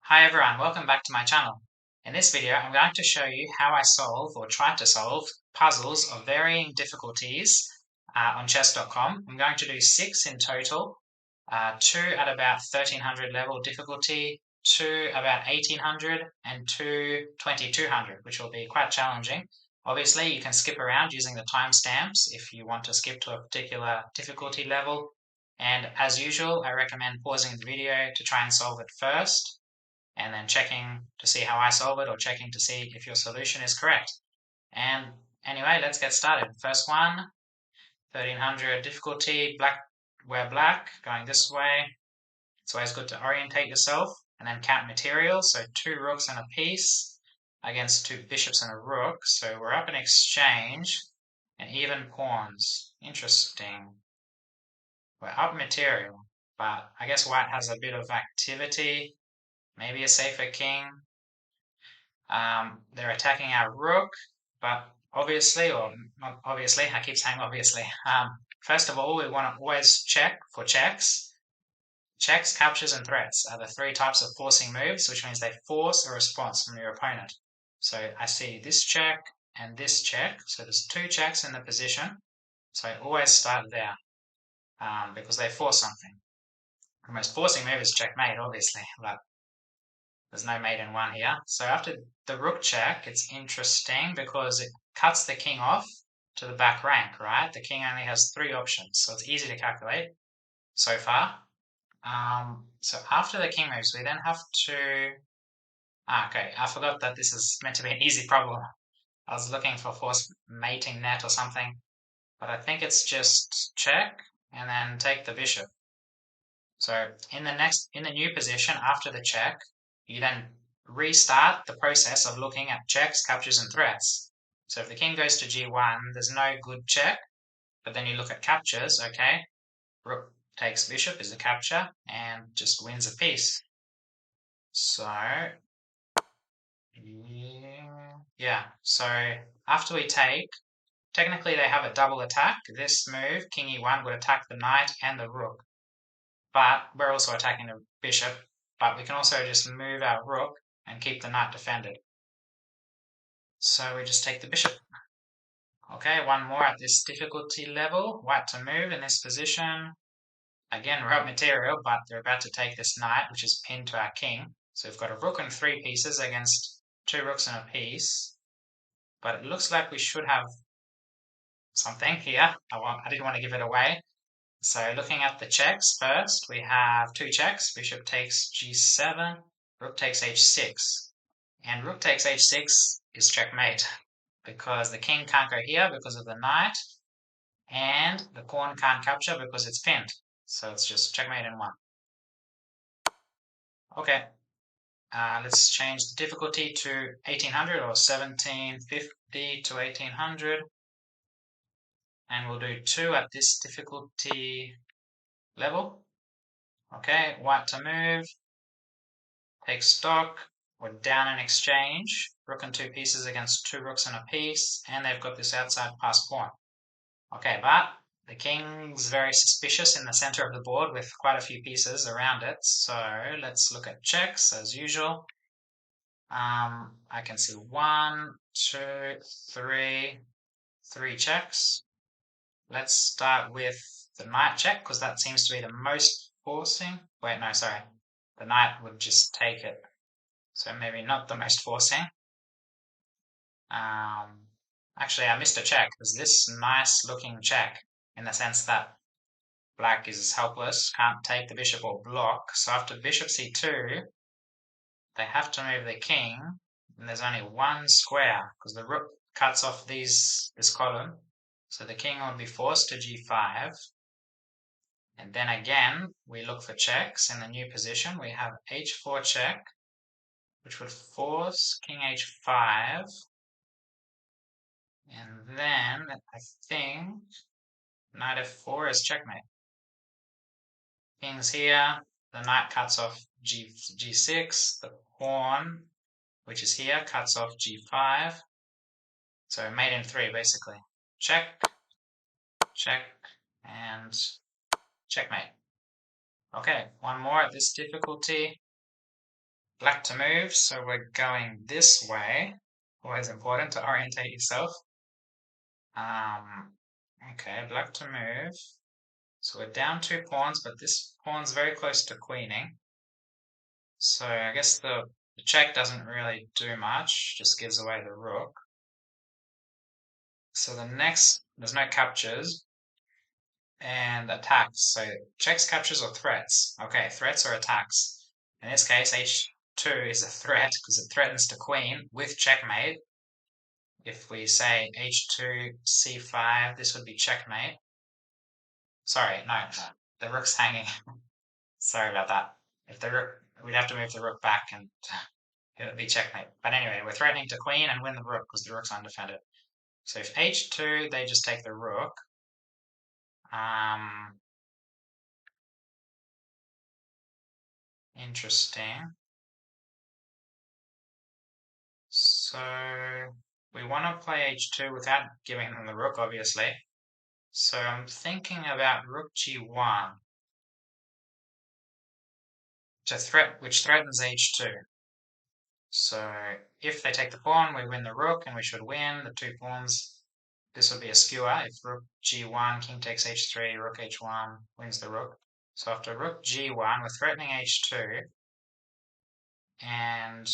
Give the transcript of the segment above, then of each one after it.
Hi everyone, welcome back to my channel. In this video, I'm going to show you how I solve or try to solve puzzles of varying difficulties on chess.com. I'm going to do 6 in total, 2 at about 1300 level difficulty, 2 about 1800, and 2 2200, which will be quite challenging. Obviously, you can skip around using the timestamps if you want to skip to a particular difficulty level. And as usual, I recommend pausing the video to try and solve it first, and then checking to see how I solve it or checking to see if your solution is correct. And anyway, let's get started. First one, 1300 difficulty, black, going this way. It's always good to orientate yourself and then count materials. So 2 rooks and a piece against 2 bishops and a rook. So we're up in exchange and even pawns. Interesting. We're up material, but I guess white has a bit of activity. Maybe a safer king. They're attacking our rook, but obviously, or not obviously, I keep saying obviously. First of all, we want to always check for checks. Checks, captures, and threats are the 3 types of forcing moves, which means they force a response from your opponent. So I see this check and this check. So there's 2 checks in the position. So I always start there because they force something. The most forcing move is checkmate, obviously, but there's no mate in 1 here. So after the rook check, it's interesting because it cuts the king off to the back rank, right? The king only has 3 options, so it's easy to calculate so far. So after the king moves, we then have to... okay, I forgot that this is meant to be an easy problem. I was looking for forced mating net or something, but I think it's just check and then take the bishop. So in the new position after the check, you then restart the process of looking at checks, captures, and threats. So if the king goes to g1, there's no good check, but then you look at captures, okay, rook takes bishop is a capture, and just wins a piece. So, yeah, so after we take, technically they have a double attack. This move, king e1, would attack the knight and the rook, but we're also attacking the bishop, but we can also just move our rook and keep the knight defended. So we just take the bishop. Okay, 1 more at this difficulty level. White to move in this position. Again, we're up material, but they're about to take this knight, which is pinned to our king. So we've got a rook and 3 pieces against 2 rooks and a piece. But it looks like we should have something here. I didn't want to give it away. So looking at the checks first, we have 2 checks. Bishop takes g7, rook takes h6. And rook takes h6 is checkmate, because the king can't go here because of the knight, and the pawn can't capture because it's pinned. So it's just checkmate in 1. Okay, let's change the difficulty to 1800 or 1750 to 1800. And we'll do 2 at this difficulty level. Okay, white to move, take stock, we're down in exchange, rook and 2 pieces against 2 rooks and a piece, and they've got this outside pass pawn. Okay, but the king's very suspicious in the center of the board with quite a few pieces around it, so let's look at checks as usual. I can see 1, 2, 3 checks. Let's start with the knight check, because that seems to be the most forcing. Wait, no, sorry. The knight would just take it. So maybe not the most forcing. Actually, I missed a check. There's this nice looking check in the sense that black is helpless, can't take the bishop or block. So after bishop c2, they have to move the king, and there's only 1 square because the rook cuts off this column. So the king would be forced to g5. And then again, we look for checks in the new position. We have h4 check, which would force king h5. And then I think knight f4 is checkmate. King's here, the knight cuts off g6, the pawn, which is here, cuts off g5. So mate in 3 basically. Check, check, and checkmate. Okay, 1 more at this difficulty. Black to move, so we're going this way. Always important to orientate yourself. Okay, black to move. So we're down 2 pawns, but this pawn's very close to queening. So I guess the check doesn't really do much, just gives away the rook. So the next, there's no captures and attacks. So checks, captures, or threats. Okay, threats or attacks. In this case, h2 is a threat because it threatens the queen with checkmate. If we say h2, c5, this would be checkmate. Sorry, no, the rook's hanging. Sorry about that. If the rook, we'd have to move the rook back and it would be checkmate. But anyway, we're threatening to queen and win the rook because the rook's undefended. So if h2, they just take the rook. Interesting. So we want to play h2 without giving them the rook, obviously. So I'm thinking about rook g1 which threatens h2. So if they take the pawn, we win the rook, and we should win the 2 pawns. This would be a skewer if rook g1, king takes h3, rook h1 wins the rook. So after rook g1, we're threatening h2, and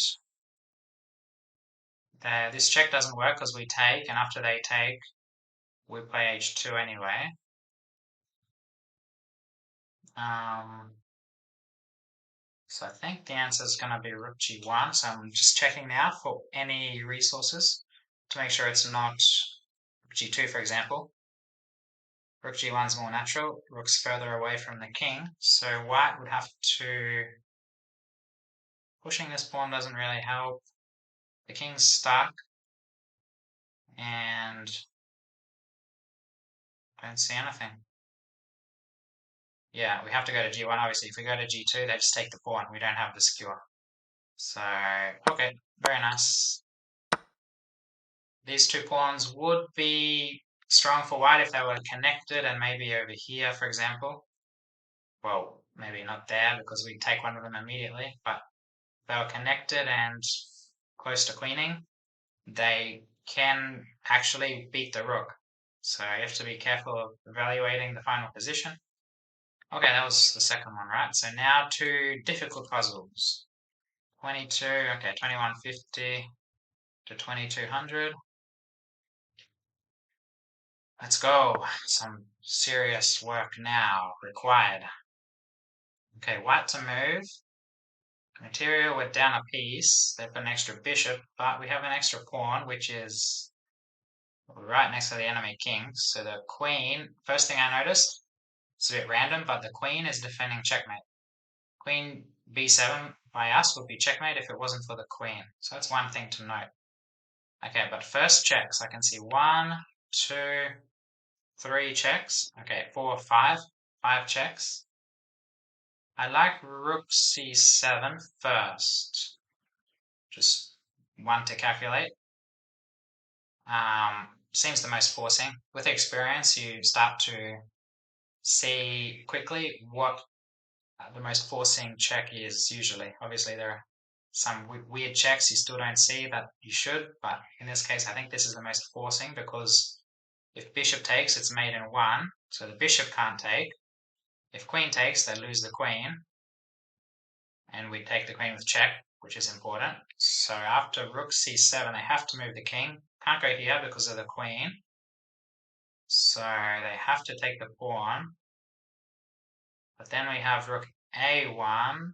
this check doesn't work because we take, and after they take, we play h2 anyway. So I think the answer is going to be rook g1. So I'm just checking now for any resources to make sure it's not rook g2, for example. Rook g1 is more natural. Rook's further away from the king. So white would have to... Pushing this pawn doesn't really help. The king's stuck. And I don't see anything. Yeah, we have to go to g1, obviously. If we go to g2, they just take the pawn. We don't have the skewer. So, okay, very nice. These 2 pawns would be strong for white if they were connected and maybe over here, for example. Well, maybe not there because we take one of them immediately, but if they were connected and close to queening, they can actually beat the rook. So you have to be careful of evaluating the final position. Okay, that was the second one, right? So now 2 difficult puzzles. 22, okay, 2150 to 2200. Let's go. Some serious work now required. Okay, white to move. Material, we're down a piece. They've got an extra bishop, but we have an extra pawn, which is right next to the enemy king. So the queen, first thing I noticed, it's a bit random, but the queen is defending checkmate. Queen b7 by us would be checkmate if it wasn't for the queen. So that's one thing to note. Okay, but first checks. I can see 1, 2, 3 checks. Okay, 4, 5. 5 checks. I like rook c7 first. Just one to calculate. Seems the most forcing. With experience, you start to see quickly what the most forcing check is usually. Obviously, there are some weird checks you still don't see that you should, but in this case, I think this is the most forcing because if bishop takes, it's mate in 1, so the bishop can't take. If queen takes, they lose the queen, and we take the queen with check, which is important. So after rook c7, they have to move the king. Can't go here because of the queen. So they have to take the pawn. But then we have rook a1.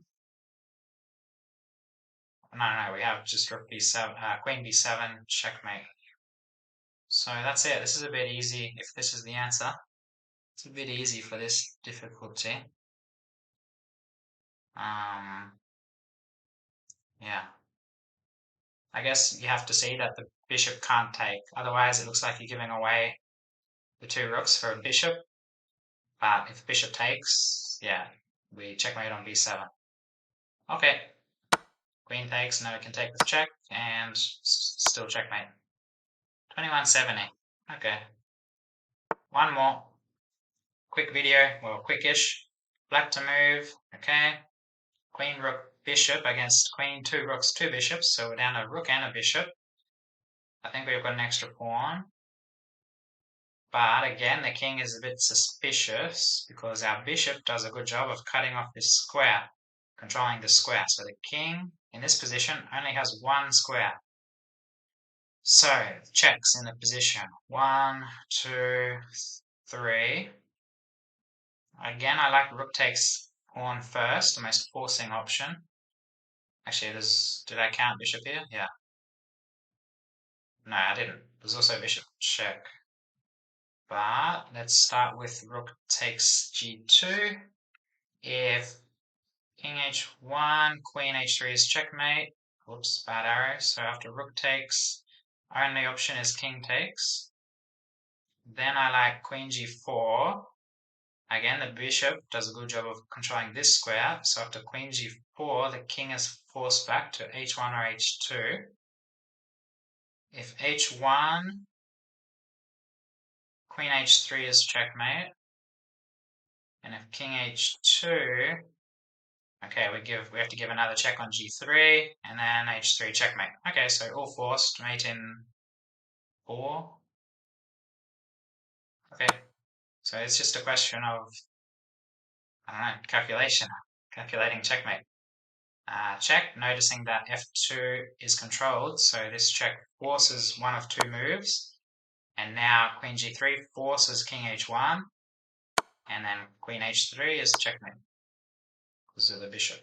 No, we have just rook b7, queen b7, checkmate. So that's it. This is a bit easy. If this is the answer, it's a bit easy for this difficulty. Yeah. I guess you have to see that the bishop can't take. Otherwise, it looks like you're giving away the 2 rooks for a bishop. But if bishop takes, yeah, we checkmate on b7. Okay, queen takes, now we can take with check, and still checkmate. 2170. Okay. One more. Quick video, well, quickish. Black to move, okay. Queen, rook, bishop against queen, 2 rooks, 2 bishops, so we're down a rook and a bishop. I think we've got an extra pawn. But again, the king is a bit suspicious because our bishop does a good job of cutting off this square, controlling the square. So the king in this position only has 1 square. So checks in the position. 1, 2, 3. Again, I like rook takes pawn first, the most forcing option. Actually, did I count bishop here? Yeah. No, I didn't. There's also bishop check. But let's start with rook takes g2. If king h1, queen h3 is checkmate. Whoops, bad arrow. So after rook takes, only option is king takes. Then I like queen g4. Again, the bishop does a good job of controlling this square. So after queen g4, the king is forced back to h1 or h2. If h1, queen h3 is checkmate. And if king h2, okay, we have to give another check on g3, and then h3 checkmate. Okay, so all forced, mate in 4. Okay, so it's just a question of, I don't know, calculating checkmate. Check, noticing that f2 is controlled, so this check forces one of 2 moves, and now queen g3 forces king h1, and then queen h3 is checkmate because of the bishop.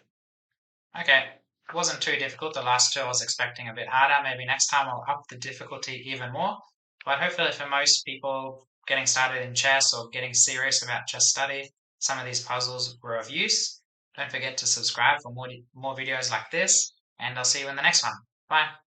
Okay, it wasn't too difficult. The last 2 I was expecting a bit harder. Maybe next time I'll up the difficulty even more. But hopefully for most people getting started in chess or getting serious about chess study, some of these puzzles were of use. Don't forget to subscribe for more videos like this, and I'll see you in the next one. Bye.